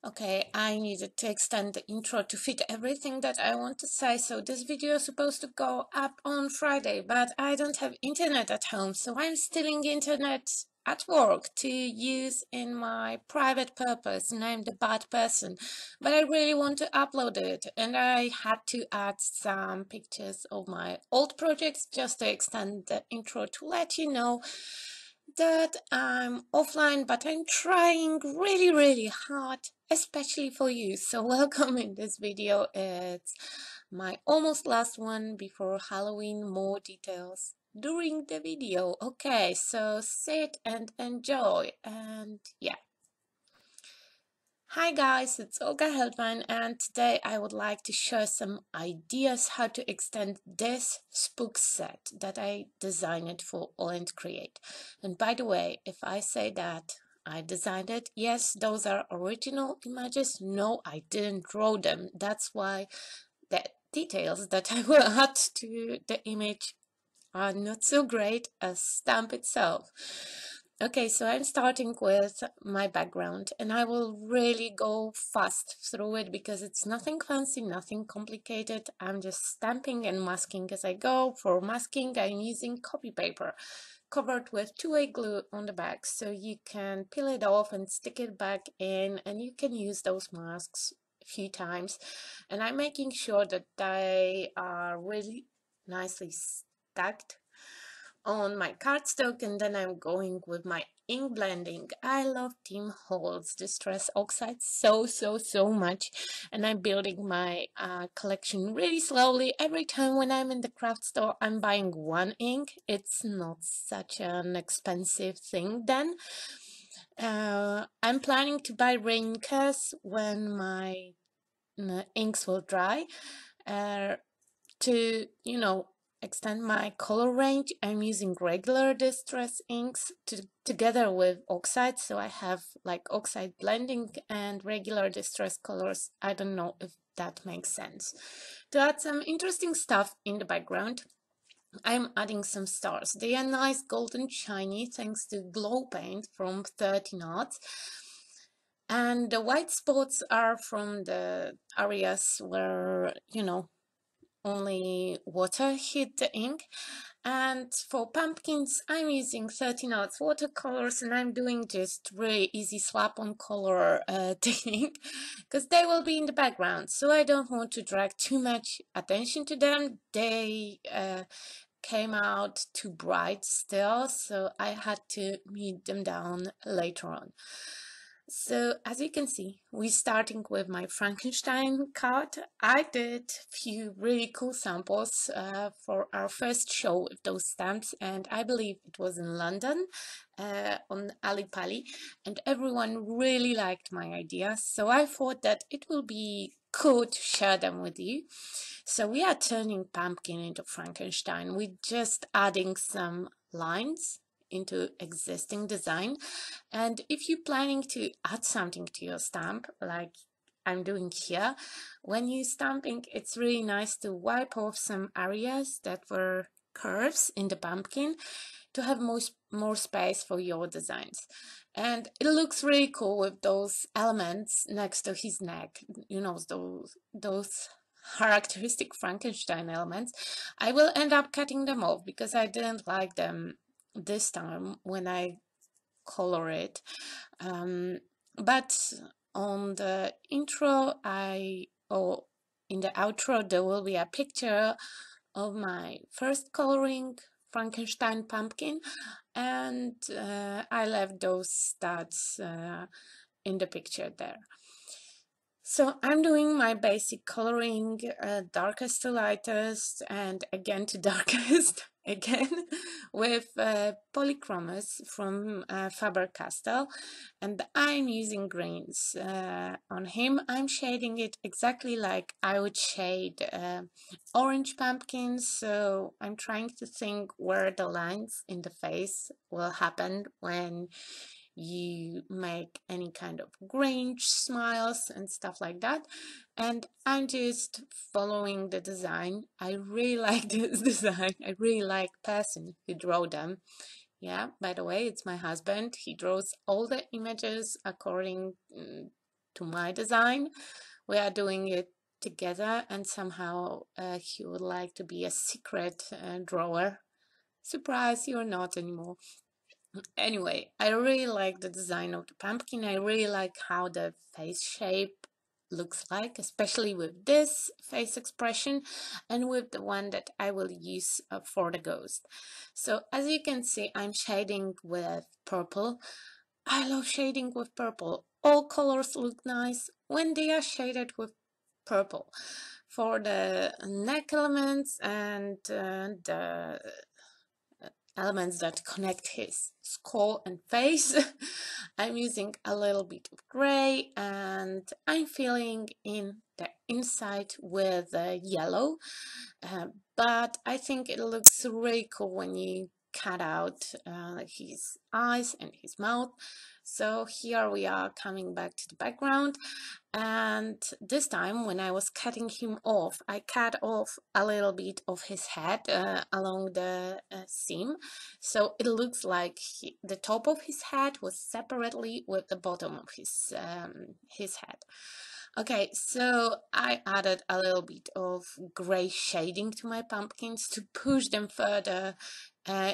Okay, I needed to extend the intro to fit everything that I want to say, so this video is supposed to go up on Friday, but I don't have internet at home, so I'm stealing internet at work to use in my private purpose, and I'm the bad person. But I really want to upload it, and I had to add some pictures of my old projects just to extend the intro to let you know that I'm offline, but I'm trying really hard, especially for you. So welcome in this video. It's my almost last one before Halloween. More details during the video. Okay, so sit and enjoy. And yeah. Hi guys, it's Olga Heldman, and today I would like to share some ideas how to extend this Spooks set that I designed for AALL and Create. And by the way, if I say that I designed it, yes, those are original images. No, I didn't draw them. That's why the details that I will add to the image are not so great as stamp itself. Okay, so I'm starting with my background, and I will really go fast through it because it's nothing fancy, nothing complicated. I'm just stamping and masking as I go. For masking, I'm using copy paper covered with two-way glue on the back, so you can peel it off and stick it back in, and you can use those masks a few times. And I'm making sure that they are really nicely stacked on my cardstock, and then I'm going with my ink blending. I love Tim Holtz Distress Oxide so much, and I'm building my collection really slowly. Every time when I'm in the craft store, I'm buying one ink. It's not such an expensive thing then. I'm planning to buy Rinkas when my inks will dry to, extend my color range. I'm using regular distress inks together with oxide, so I have like oxide blending and regular distress colors. I don't know if that makes sense. To add some interesting stuff in the background, I'm adding some stars. They are nice golden shiny thanks to glow paint from 30 knots. And the white spots are from the areas where, only water hit the ink. And for pumpkins, I'm using 30 knots watercolors, and I'm doing just really easy slap on color technique because they will be in the background, so I don't want to drag too much attention to them. They came out too bright still, so I had to mute them down later on. So as you can see, we're starting with my Frankenstein card. I did a few really cool samples for our first show with those stamps, and I believe it was in London on AALL, and everyone really liked my ideas. So I thought that it will be cool to share them with you. So we are turning pumpkin into Frankenstein. We're just adding some lines into existing design, and if you're planning to add something to your stamp like I'm doing here, when you're stamping, it's really nice to wipe off some areas that were curves in the pumpkin to have more space for your designs. And it looks really cool with those elements next to his neck, those characteristic Frankenstein elements. I will end up cutting them off because I didn't like them this time when I color it. But on the intro, or in the outro, there will be a picture of my first coloring Frankenstein pumpkin, and I left those stats in the picture there. So I'm doing my basic coloring, darkest to lightest, and again to darkest, again, with polychromos from Faber-Castell, and I'm using greens. On him, I'm shading it exactly like I would shade orange pumpkins, so I'm trying to think where the lines in the face will happen when you make any kind of Grinch smiles and stuff like that. And I'm just following the design. I really like this design. I really like the person who drew them. Yeah, by the way, it's my husband. He draws all the images according to my design. We are doing it together, and somehow he would like to be a secret drawer. Surprise, you're not anymore. Anyway, I really like the design of the pumpkin. I really like how the face shape looks like, especially with this face expression and with the one that I will use for the ghost. So as you can see, I'm shading with purple. I love shading with purple. All colors look nice when they are shaded with purple. For the neck elements and the elements that connect his skull and face, I'm using a little bit of gray, and I'm filling in the inside with yellow, but I think it looks really cool when you cut out his eyes and his mouth. So here we are coming back to the background, and this time when I was cutting him off, I cut off a little bit of his head along the seam, so it looks like the top of his head was separately with the bottom of his head. Okay, so I added a little bit of gray shading to my pumpkins to push them further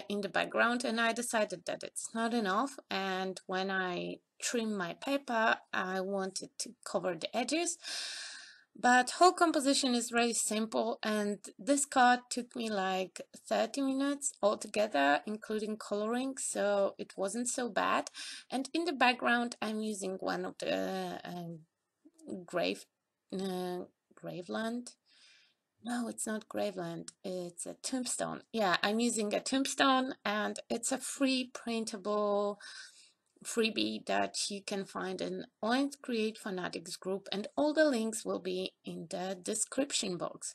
in the background, and I decided that it's not enough, and when I trim my paper, I wanted to cover the edges. But whole composition is really simple, and this card took me like 30 minutes altogether, including coloring, so it wasn't so bad. And in the background, I'm using one of the Graveland. No, it's not Graveland. It's a tombstone. Yeah, I'm using a tombstone, and it's a free printable freebie that you can find in AALL and Create Fanatics group, and all the links will be in the description box.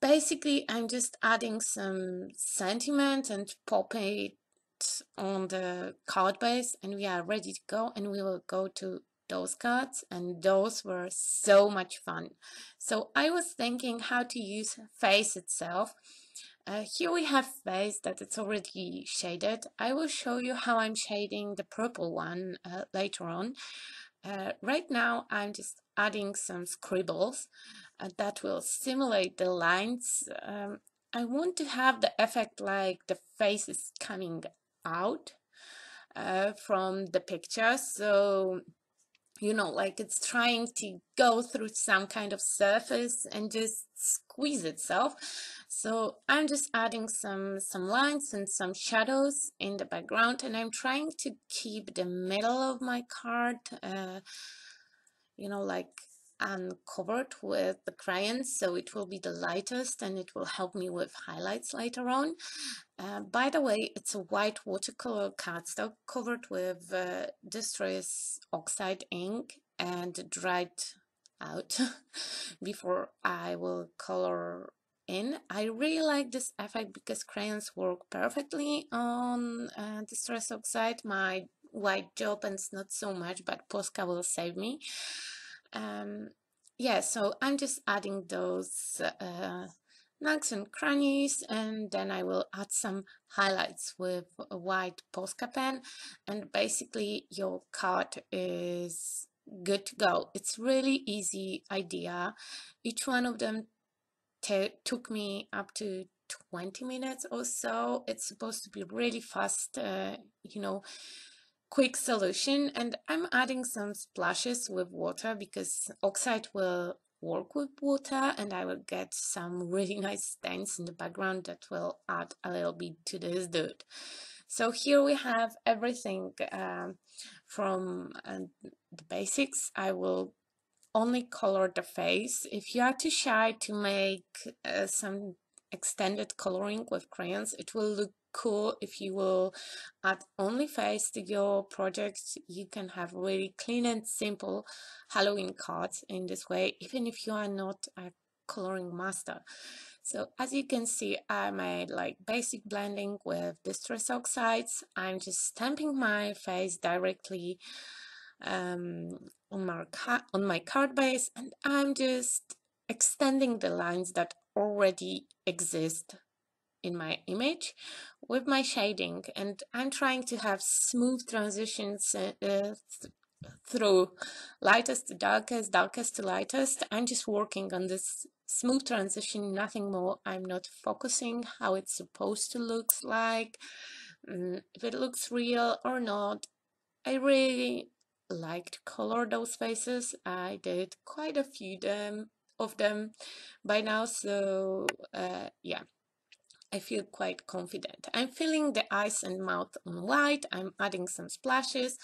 Basically, I'm just adding some sentiment and popping it on the card base, and we are ready to go, and we will go to those cards, and those were so much fun. So I was thinking how to use face itself. Here we have face that it's already shaded. I will show you how I'm shading the purple one later on. Right now I'm just adding some scribbles that will simulate the lines. I want to have the effect like the face is coming out from the picture, so you know, like it's trying to go through some kind of surface and just squeeze itself. So I'm just adding some lines and some shadows in the background, and I'm trying to keep the middle of my card you know, like uncovered with the crayons, so it will be the lightest and it will help me with highlights later on. By the way, it's a white watercolor cardstock covered with distress oxide ink and dried out before I will color in. I really like this effect because crayons work perfectly on distress oxide. My white gel pens not so much, but Posca will save me. Yeah, so I'm just adding those nooks and crannies, and then I will add some highlights with a white Posca pen, and basically your card is good to go. It's really easy idea. Each one of them took me up to 20 minutes or so. It's supposed to be really fast, you know, quick solution. And I'm adding some splashes with water because oxide will work with water, and I will get some really nice stains in the background that will add a little bit to this dude. So here we have everything from the basics. I will only color the face. If you are too shy to make some extended coloring with crayons, it will look cool if you will add only face to your project. You can have really clean and simple Halloween cards in this way, even if you are not a coloring master. So as you can see, I made like basic blending with distress oxides. I'm just stamping my face directly on my card base, and I'm just extending the lines that already exist in my image with my shading, and I'm trying to have smooth transitions through lightest to darkest, darkest to lightest. I'm just working on this smooth transition, nothing more. I'm not focusing how it's supposed to look like, if it looks real or not. I really like to color those faces. I did quite a few of them by now, so yeah, I feel quite confident. I'm filling the eyes and mouth on white. I'm adding some splashes,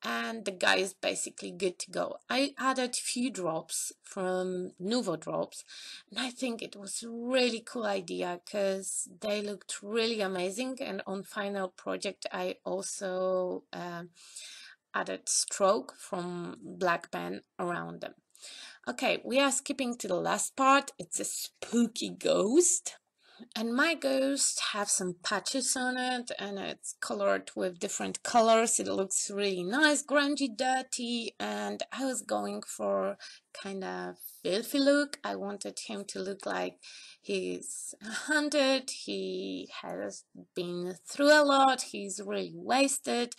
and the guy is basically good to go. I added few drops from Nuvo drops, and I think it was a really cool idea because they looked really amazing. And on final project, I also added stroke from black pen around them. Okay, we are skipping to the last part. It's a spooky ghost. And my ghost have some patches on it, and it's colored with different colors. It looks really nice, grungy, dirty, and I was going for kind of filthy look. I wanted him to look like he's hunted, he has been through a lot, he's really wasted.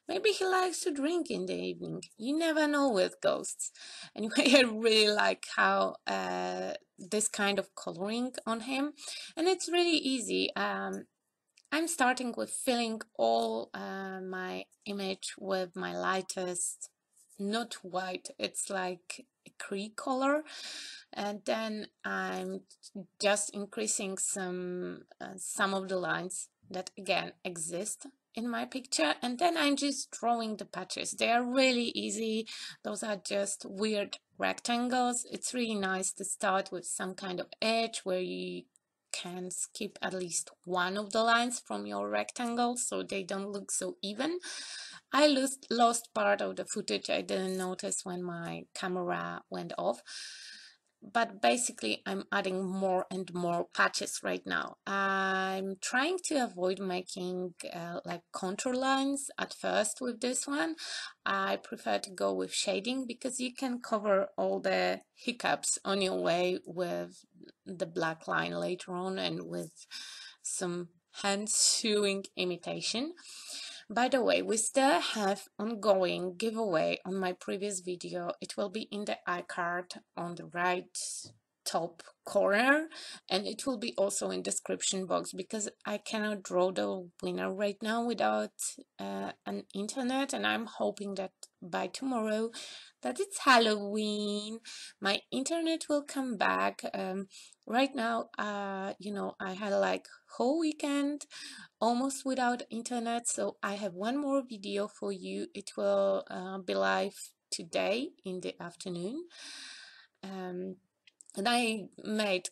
Maybe he likes to drink in the evening. You never know with ghosts. Anyway, I really like how this kind of coloring on him, and it's really easy. I'm starting with filling all my image with my lightest, not white, it's like a cream color, and then I'm just increasing some of the lines that again exist in my picture, and then I'm just drawing the patches. They are really easy. Those are just weird rectangles. It's really nice to start with some kind of edge where you can skip at least one of the lines from your rectangle so they don't look so even. I lost part of the footage. I didn't notice when my camera went off. But basically, I'm adding more and more patches right now. I'm trying to avoid making like contour lines at first with this one. I prefer to go with shading because you can cover all the hiccups on your way with the black line later on and with some hand sewing imitation. By the way, we still have ongoing giveaway on my previous video. It will be in the iCard on the right top corner, and it will be also in description box because I cannot draw the winner right now without an internet, and I'm hoping that by tomorrow, that it's Halloween, my internet will come back. Right now, you know, I had like whole weekend almost without internet, so I have one more video for you. It will be live today in the afternoon, and I made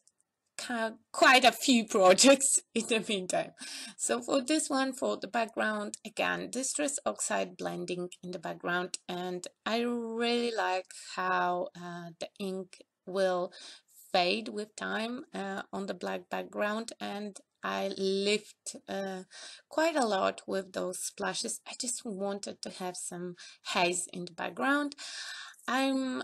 quite a few projects in the meantime. So for this one, for the background, again, distress oxide blending in the background, and I really like how the ink will fade with time on the black background, and I lift quite a lot with those splashes. I just wanted to have some haze in the background. I'm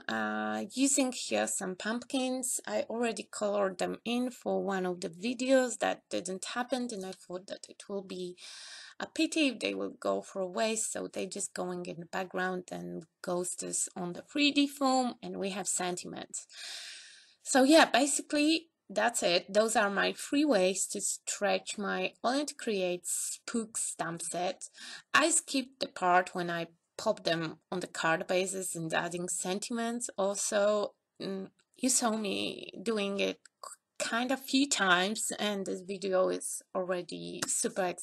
using here some pumpkins. I already colored them in for one of the videos. That didn't happen, and I thought that it will be a pity if they will go for a waste, so they just going in the background, and Ghost is on the 3D foam, and we have sentiments. So yeah, basically that's it. Those are my 3 ways to stretch my AALL and Create Spooks stamp set. I skipped the part when I pop them on the card bases and adding sentiments. Also, you saw me doing it kind of few times, and this video is already super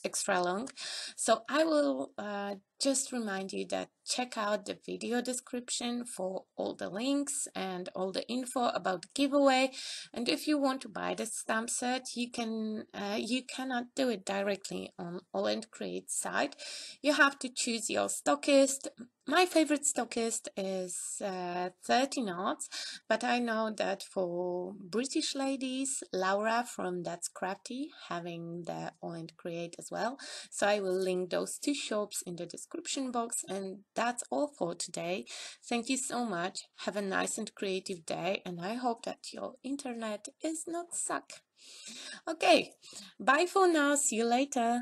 extra long, so I will just remind you that check out the video description for all the links and all the info about the giveaway. And if you want to buy the stamp set, you cannot do it directly on AALL and Create site. You have to choose your stockist. My favorite stockist is 30 knots, but I know that for British ladies, Laura from That's Crafty having the AALL and Create as well. So I will link those 2 shops in the description box, and that's all for today. Thank you so much. Have a nice and creative day, and I hope that your internet is not suck. Okay, bye for now. See you later.